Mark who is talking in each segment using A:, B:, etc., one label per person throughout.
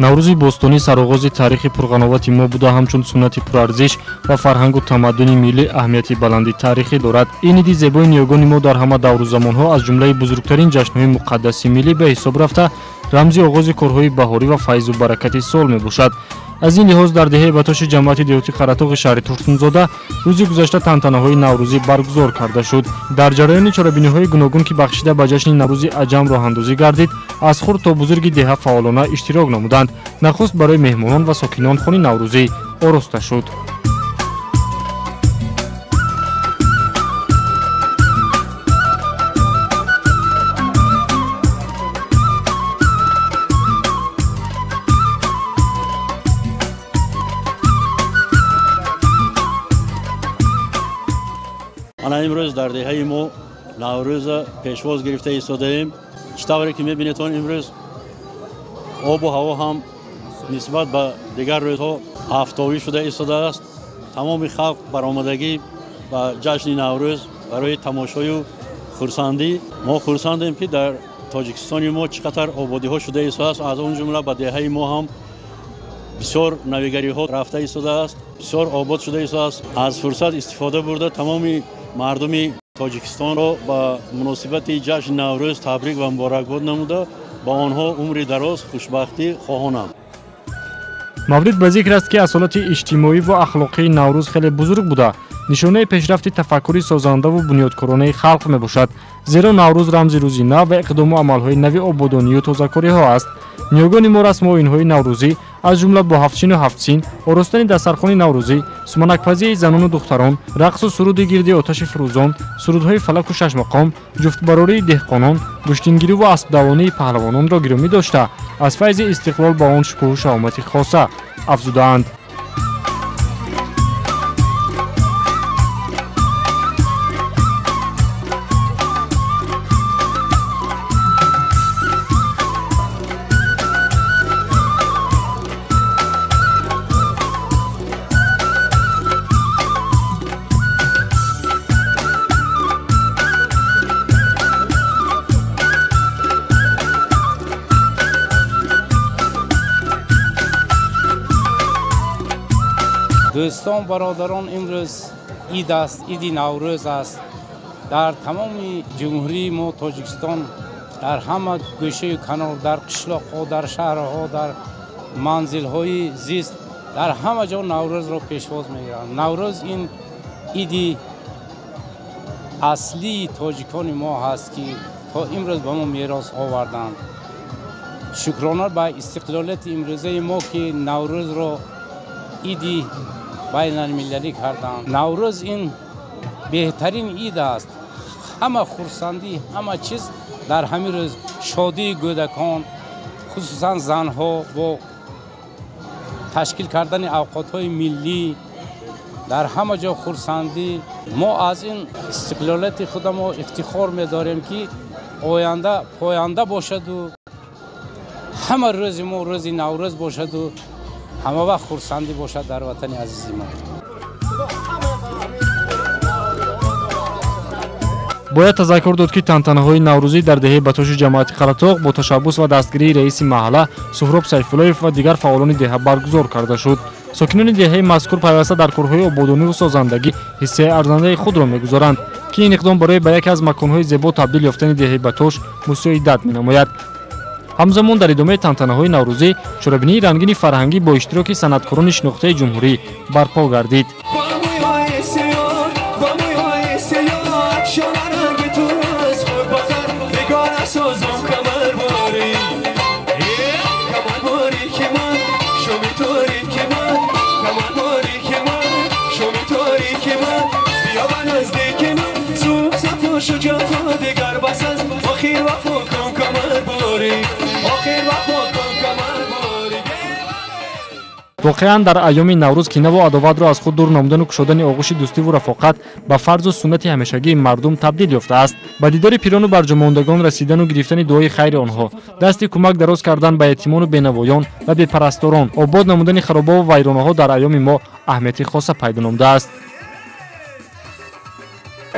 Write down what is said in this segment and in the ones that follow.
A: наврӯзи бостонӣ сароғози таърихи пурғановати мо буда ҳамчун суннати пурарзиш ва фарҳангу тамаддуни миллӣ аҳамияти баланди таърихӣ дорад. ин иди зебои ниёгони мо дар ҳама давру замонҳо аз ҷумлаи бузургтарин ҷашнҳои муқаддаси миллӣ ба ҳисоб рафта рамзи оғози корҳои баҳорӣ ва файзу баракати сол мебошад. аз ин лиҳоз дар деҳаи батоши ҷамъияти деҳотӣ қаратоғи шаҳри турсунзода рӯзи гузашта тантанаҳои наврӯзӣ баргузор карда шуд. дар ҷараёни чорабиниҳои гуногун ки бахшида ба ҷашни наврӯзи аҷам роҳандозӣ гардид, аз хурд то бузурги деҳа фаъолона иштирок намуданд. нахуст барои меҳмонон ва сокинон хони наврӯзӣ ороста шуд.
B: ана имрӯз дар деҳаи мо наврӯза пешвоз гирифта истодаем. тавре ки мебинед он имрӯз обу ҳаво ҳам нисбат ба дигар рӯзҳо афтобӣ шуда истодааст. тамоми халқ баромадагӣ ба ҷашни наврӯз барои тамошою хурсандӣ. мо хурсандем ки дар тоҷикистони мо чӣ қадар ободиҳо шуда истодааст. аз он ҷумла ба деҳаи мо ҳам бисёр навигариҳо рафта истодааст, бисёр обод шуда истодааст. аз фурсат истифода бурда тамоми мардуми тоҷикистонро ба муносибати ҷашни наврӯз табрик ва муборакбод намуда ба онҳо умри дароз хушбахтӣ хоҳонам.
A: маврид ба зикр аст ки асолати иҷтимоӣ ва ахлоқии наврӯз хеле бузург буда нишонаи пешрафти тафаккури созандаву бунёдкоронаи халқ мебошад. зеро наврӯз рамзи рӯзи нав ва иқдому амалҳои нави ободонию тозакориҳо аст. ниёгони мо расму оинҳои наврӯзӣ аз ҷумла бо ҳафтчину ҳафтсин, оростани дастархони наврӯзӣ, суманакпазии занону духтарон, рақсу суруди гирди оташи фурӯзон, сурудҳои фалаку шашмақом, ҷуфтбарории деҳқонон, гӯштингирӣ ва аспдавонии паҳлавононро гиромӣ дошта аз файзи истиқлол ба он шукӯҳу шаомати хоса афзудаанд.
C: دوستان برادران امروز عید است، عید نوروز است. در تمام جمهوری ما تاجیکستان در همه گوشه کنار، در قشلاق‌ها، در شهرها، در منزل‌های زیست، در همه جا نوروز را پیشواز می‌گیرند. نوروز این عید اصلی تاجیکان ما هست که تا امروز به ما میراث آوردند. شکرانه به استقلالیت امروزه ما که نوروز را عید بین المللی کردند. نوروز این بهترین عید است. همه خورسندی، همه چیز در همین روز شادی کودکان، خصوصا زنها با تشکیل کردن اوقات‌های ملی در همه جا خورسندی. ما از این استقلالیت خود ما افتخار می‌داریم که آینده پاینده باشد و همه روز ما روز نوروز باشد و همه وقت خورسندی باشد در وطن عزیز ما.
A: бояд тазаккур дод ки тантанаҳои наврӯзӣ дар деҳаи батоши ҷамъияти қаратоғ бо ташаббус ва дастгирии раиси маҳалла суҳроб сайфуллоев ва дигар фаъолони деҳа баргузор карда шуд. сокинони деҳаи мазкур пайваста дар корҳои ободониву созандагӣ ҳиссаи арзандаи худро мегузоранд ки ин иқдом барои ба яке аз маконҳои зебо табдил ёфтани деҳаи батош мусоидат менамояд. ҳамзамон дар идомаи тантанаҳои наврӯзӣ чорабинии рангини фарҳангӣ бо иштироки санъаткорони шинохтаи ҷумҳурӣ барпо гардид. воқеан дар айёми наврӯз кинаву адоватро аз худ дур намудану кушодани оғӯши дӯстиву рафоқат ба фарзу суннати ҳамешагии мардум табдил ёфтааст. ба дидори пирону барҷомондагон расидану гирифтани дуои хайри онҳо, дасти кӯмак дароз кардан ба ятимону бенавоён ва бепарасторон, обод намудани харобову вайронаҳо дар айёми мо аҳамияти хоса пайдо намудааст.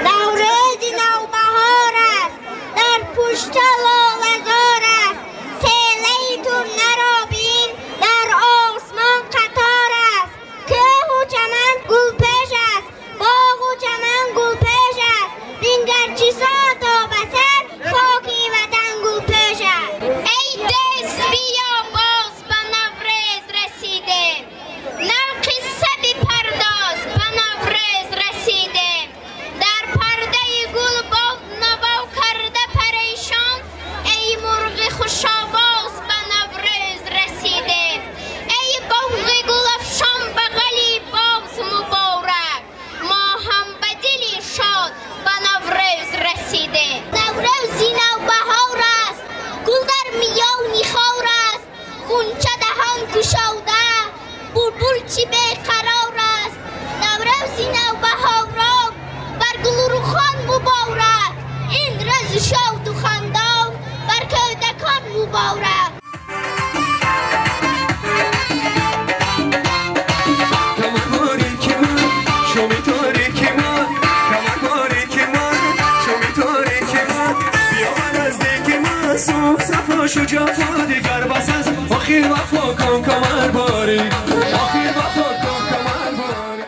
D: наврӯзи навбаҳор аст, дар пушта лолазор аст, селаи турнаро бин
E: جفا دیگر بس است آخر وفا کن کمر باری آخر وفا کن کمر باری.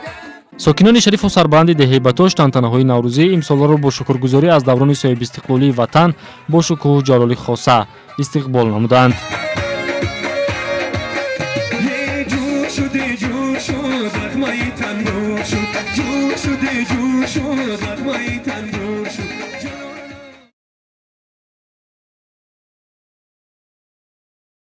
A: сокинони шарифу сарбанди деҳаи батош тантанаҳои наврӯзӣ имсоларо бо шукргузорӣ аз даврони соҳибистиқлолии ватан бо шукӯҳу ҷалоли хоса истиқбол намуданд.